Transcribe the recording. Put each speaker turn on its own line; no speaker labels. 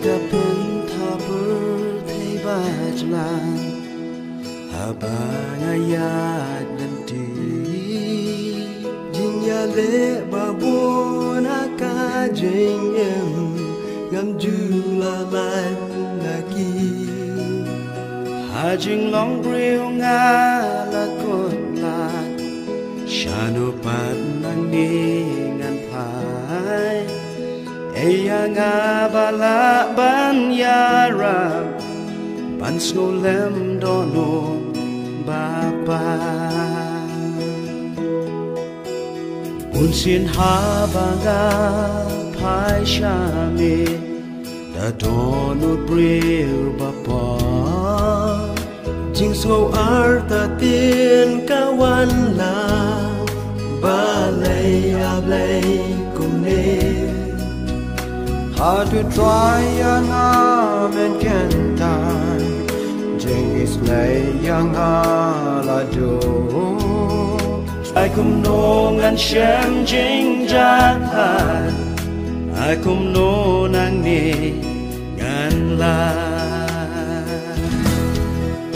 kapin thabur thei bajlan habanga yat nanti jinya le babona ka jengem ngam jula lai lagi hajing long griu nga la kot la shanu pat nang ni ngan phai eya nga bala ban yara ban snow lem dono baba unsin habanga phai shame da dono bril bapa jing snow arta tin kawan la balay ablay kumne hard to try and arm and can't die jing is lay young ala do I cũng nô ngăn xem jing jat hai I cũng nô nang ni ngàn la